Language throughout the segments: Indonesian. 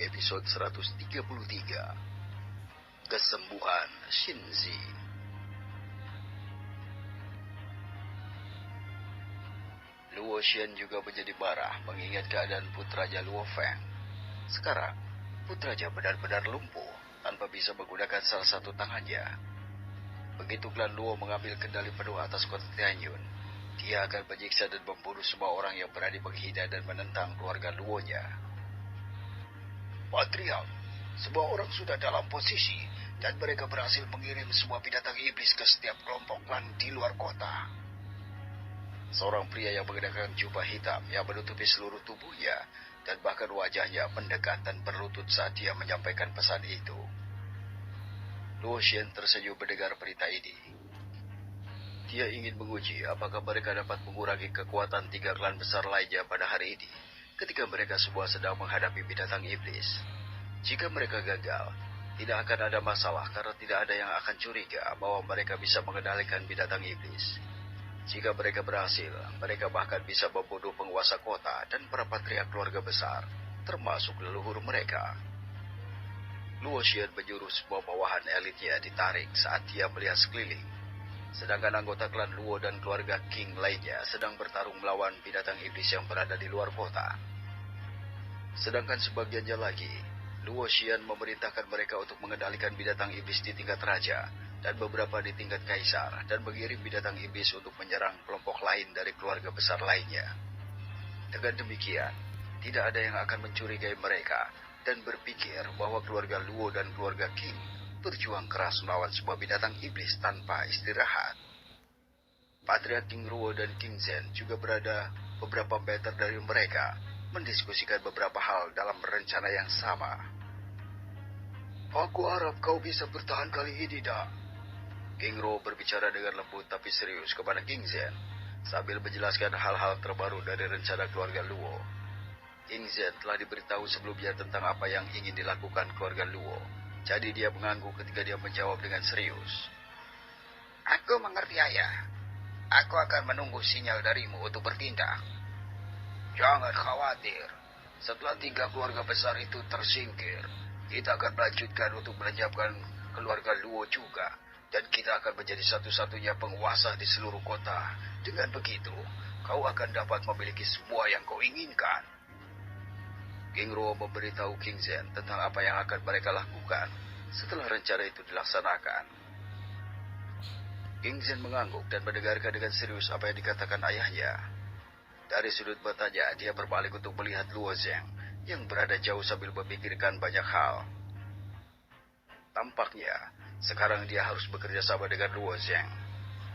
episode 133. Kesembuhan Shinzi. Luo Xian juga menjadi marah mengingat keadaan putranya Luo Feng. Sekarang, putranya benar-benar lumpuh tanpa bisa menggunakan salah satu tangannya. Begitu klan Luo mengambil kendali penuh atas kota Tianyun, dia akan menyiksa dan membunuh semua orang yang berani menghina dan menentang keluarga Luo-nya. Patriark, semua orang sudah dalam posisi dan mereka berhasil mengirim semua binatang iblis ke setiap kelompok klan di luar kota. Seorang pria yang mengenakan jubah hitam yang menutupi seluruh tubuhnya dan bahkan wajahnya mendekat dan berlutut saat dia menyampaikan pesan itu. Luo Xian tersenyum mendengar berita ini. Dia ingin menguji apakah mereka dapat mengurangi kekuatan 3 klan besar lainnya pada hari ini ketika mereka semua sedang menghadapi binatang iblis. Jika mereka gagal, tidak akan ada masalah karena tidak ada yang akan curiga bahwa mereka bisa mengendalikan binatang iblis. Jika mereka berhasil, mereka bahkan bisa membunuh penguasa kota dan para patriark keluarga besar, termasuk leluhur mereka. Luo Xian menyuruh semua bawahan elitnya ditarik saat dia melihat sekeliling. Sedangkan anggota klan Luo dan keluarga King lainnya sedang bertarung melawan binatang iblis yang berada di luar kota. Sedangkan sebagiannya lagi, Luo Xian memerintahkan mereka untuk mengendalikan binatang iblis di tingkat raja dan beberapa di tingkat kaisar dan mengirim binatang iblis untuk menyerang kelompok lain dari keluarga besar lainnya. Dengan demikian, tidak ada yang akan mencurigai mereka dan berpikir bahwa keluarga Luo dan keluarga King berjuang keras melawan sebuah binatang iblis tanpa istirahat. Patriark King Ruo dan King Zhen juga berada beberapa meter dari mereka, mendiskusikan beberapa hal dalam rencana yang sama. Aku harap kau bisa bertahan kali ini, Dak. King Ruo berbicara dengan lembut tapi serius kepada King Zhen, sambil menjelaskan hal-hal terbaru dari rencana keluarga Luo. King Zhen telah diberitahu sebelumnya tentang apa yang ingin dilakukan keluarga Luo. Jadi dia mengangguk ketika dia menjawab dengan serius. Aku mengerti, Ayah. Aku akan menunggu sinyal darimu untuk bertindak. Jangan khawatir. Setelah 3 keluarga besar itu tersingkir, kita akan melanjutkan untuk menjamkan keluarga Luo juga. Dan kita akan menjadi satu-satunya penguasa di seluruh kota. Dengan begitu, kau akan dapat memiliki semua yang kau inginkan. King Ruo memberitahu King Zhen tentang apa yang akan mereka lakukan setelah rencana itu dilaksanakan. King Zhen mengangguk dan mendengarkan dengan serius apa yang dikatakan ayahnya. Dari sudut matanya, dia berbalik untuk melihat Luo Zheng yang berada jauh sambil memikirkan banyak hal. Tampaknya, sekarang dia harus bekerja sama dengan Luo Zheng.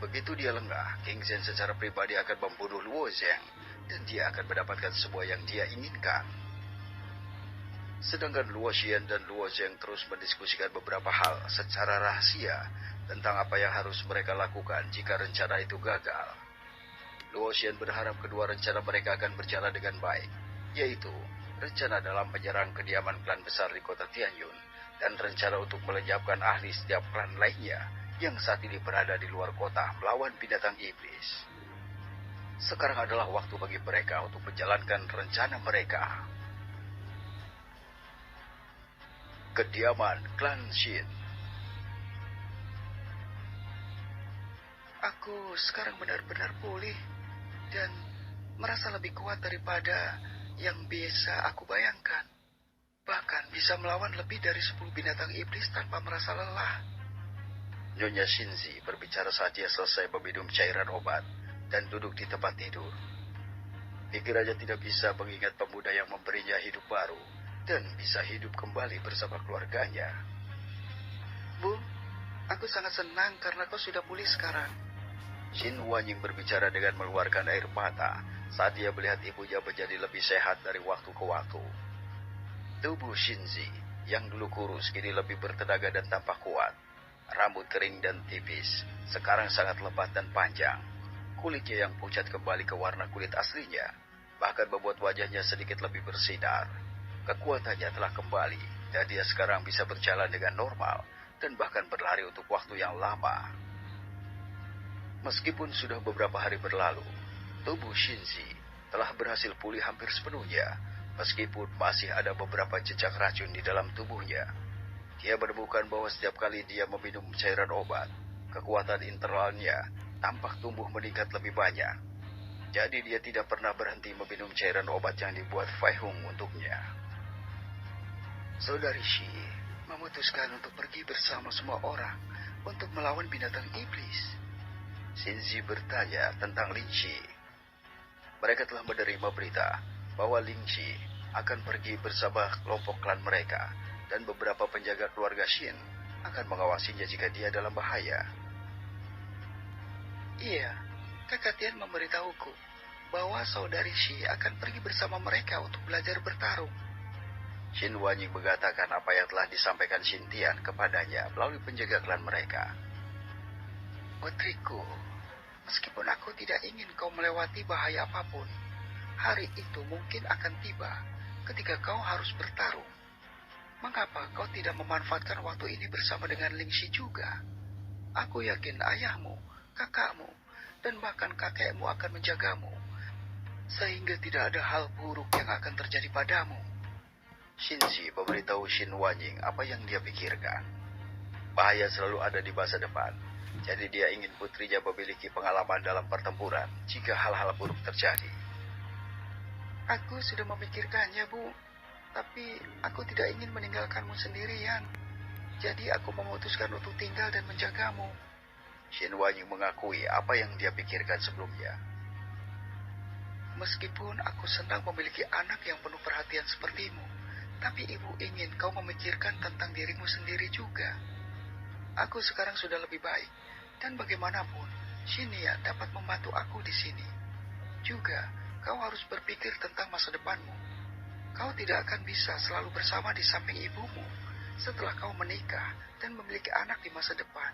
Begitu dia lengah, King Zhen secara pribadi akan membunuh Luo Zheng dan dia akan mendapatkan semua yang dia inginkan. Sedangkan Luo Xian dan Luo Zheng terus mendiskusikan beberapa hal secara rahasia tentang apa yang harus mereka lakukan jika rencana itu gagal. Luo Xian berharap kedua rencana mereka akan berjalan dengan baik, yaitu rencana dalam menyerang kediaman klan besar di kota Tianyun dan rencana untuk melenyapkan ahli setiap klan lainnya yang saat ini berada di luar kota melawan binatang iblis. Sekarang adalah waktu bagi mereka untuk menjalankan rencana mereka. Kediaman klan Shin. Aku sekarang benar-benar pulih dan merasa lebih kuat daripada yang biasa aku bayangkan. Bahkan bisa melawan lebih dari 10 binatang iblis tanpa merasa lelah. Nyonya Shinzi berbicara saat dia selesai meminum cairan obat dan duduk di tempat tidur. Pikirannya tidak bisa mengingat pemuda yang memberinya hidup baru dan bisa hidup kembali bersama keluarganya. Bu, aku sangat senang karena kau sudah pulih sekarang. Shin Huanying berbicara dengan mengeluarkan air mata saat dia melihat ibunya menjadi lebih sehat dari waktu ke waktu. Tubuh Shinzi yang dulu kurus kini lebih bertenaga dan tampak kuat. Rambut kering dan tipis sekarang sangat lebat dan panjang. Kulitnya yang pucat kembali ke warna kulit aslinya, bahkan membuat wajahnya sedikit lebih bersinar. Kekuatannya telah kembali dan dia sekarang bisa berjalan dengan normal dan bahkan berlari untuk waktu yang lama. Meskipun sudah beberapa hari berlalu, tubuh Shinzi telah berhasil pulih hampir sepenuhnya, Meskipun masih ada beberapa jejak racun di dalam tubuhnya, dia menemukan bahwa setiap kali dia meminum cairan obat, kekuatan internalnya tampak tumbuh meningkat lebih banyak. Jadi dia tidak pernah berhenti meminum cairan obat yang dibuat Fai Hung untuknya. Saudari Shi memutuskan untuk pergi bersama semua orang untuk melawan binatang iblis. Shinzi bertanya tentang Ling Shi. Mereka telah menerima berita bahwa Ling Shi akan pergi bersama kelompok klan mereka dan beberapa penjaga keluarga Shin akan mengawasinya jika dia dalam bahaya. Iya, kakak Tian memberitahuku bahwa saudari Shi akan pergi bersama mereka untuk belajar bertarung. Shin Wanying mengatakan apa yang telah disampaikan Shin Tian kepadanya melalui penjaga klan mereka. Putriku, meskipun aku tidak ingin kau melewati bahaya apapun, hari itu mungkin akan tiba ketika kau harus bertarung. Mengapa kau tidak memanfaatkan waktu ini bersama dengan Ling Shi juga? Aku yakin ayahmu, kakakmu, dan bahkan kakekmu akan menjagamu, sehingga tidak ada hal buruk yang akan terjadi padamu. Shinzi memberitahu Shin Wanying apa yang dia pikirkan. Bahaya selalu ada di masa depan, jadi dia ingin putrinya memiliki pengalaman dalam pertempuran jika hal-hal buruk terjadi. Aku sudah memikirkannya, Bu. Tapi aku tidak ingin meninggalkanmu sendirian. Jadi aku memutuskan untuk tinggal dan menjagamu. Shin Wanying mengakui apa yang dia pikirkan sebelumnya. Meskipun aku senang memiliki anak yang penuh perhatian sepertimu, tapi ibu ingin kau memikirkan tentang dirimu sendiri juga. Aku sekarang sudah lebih baik, dan bagaimanapun, Shinya dapat membantu aku di sini. Juga, kau harus berpikir tentang masa depanmu. Kau tidak akan bisa selalu bersama di samping ibumu setelah kau menikah dan memiliki anak di masa depan.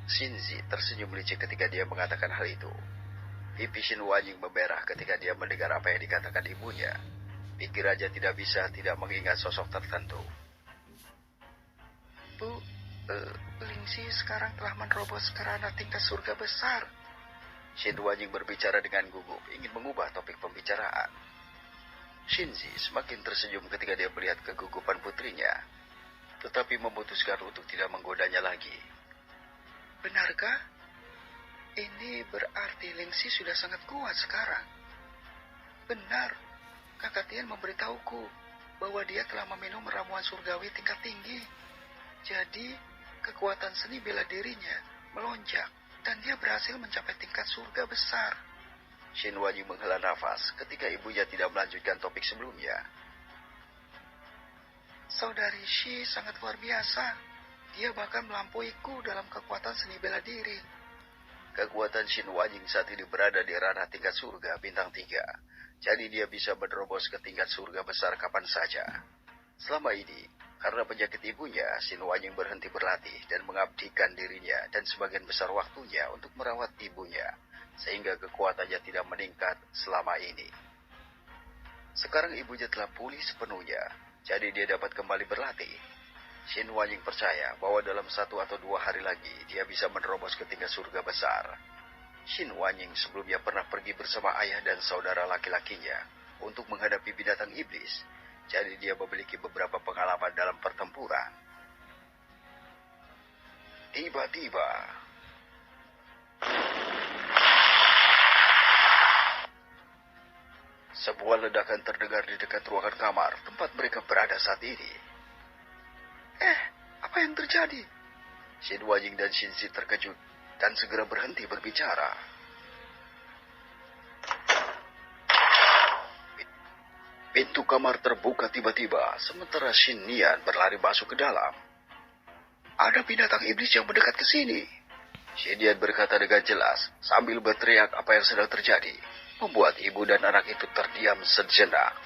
Shinzi tersenyum licik ketika dia mengatakan hal itu. Pipi Shin Wanying memerah ketika dia mendengar apa yang dikatakan ibunya. Pikir aja tidak bisa tidak mengingat sosok tertentu. Bu, Ling Shi sekarang telah menerobos ke ranah tingkat surga besar. Shin Wanying berbicara dengan gugup, ingin mengubah topik pembicaraan. Shinzi semakin tersenyum ketika dia melihat kegugupan putrinya, tetapi memutuskan untuk tidak menggodanya lagi. Benarkah? Ini berarti Ling Shi sudah sangat kuat sekarang. Benar, kakak Tian memberitahuku bahwa dia telah meminum ramuan surgawi tingkat tinggi. Jadi, kekuatan seni bela dirinya melonjak dan dia berhasil mencapai tingkat surga besar. Shin Wanying menghela nafas ketika ibunya tidak melanjutkan topik sebelumnya. Saudari Shi sangat luar biasa. Dia bahkan melampauiku dalam kekuatan seni bela diri. Kekuatan Shin Wanying saat ini berada di ranah tingkat surga bintang 3. Jadi dia bisa menerobos ke tingkat surga besar kapan saja. Selama ini, karena penyakit ibunya, Shin Wanying berhenti berlatih dan mengabdikan dirinya dan sebagian besar waktunya untuk merawat ibunya, sehingga kekuatannya tidak meningkat selama ini. Sekarang ibunya telah pulih sepenuhnya, jadi dia dapat kembali berlatih. Shin Wanying percaya bahwa dalam 1 atau 2 hari lagi dia bisa menerobos ke tingkat surga besar. Shin Wanying sebelumnya pernah pergi bersama ayah dan saudara laki-lakinya untuk menghadapi binatang iblis, jadi dia memiliki beberapa pengalaman dalam pertempuran. Tiba-tiba, sebuah ledakan terdengar di dekat ruangan kamar tempat mereka berada saat ini. Apa yang terjadi? Shin Wanying dan Shinzi terkejut dan segera berhenti berbicara. Pintu kamar terbuka tiba-tiba, sementara Shin Nian berlari masuk ke dalam. Ada binatang iblis yang mendekat ke sini. Shin Nian berkata dengan jelas sambil berteriak apa yang sedang terjadi, membuat ibu dan anak itu terdiam sejenak.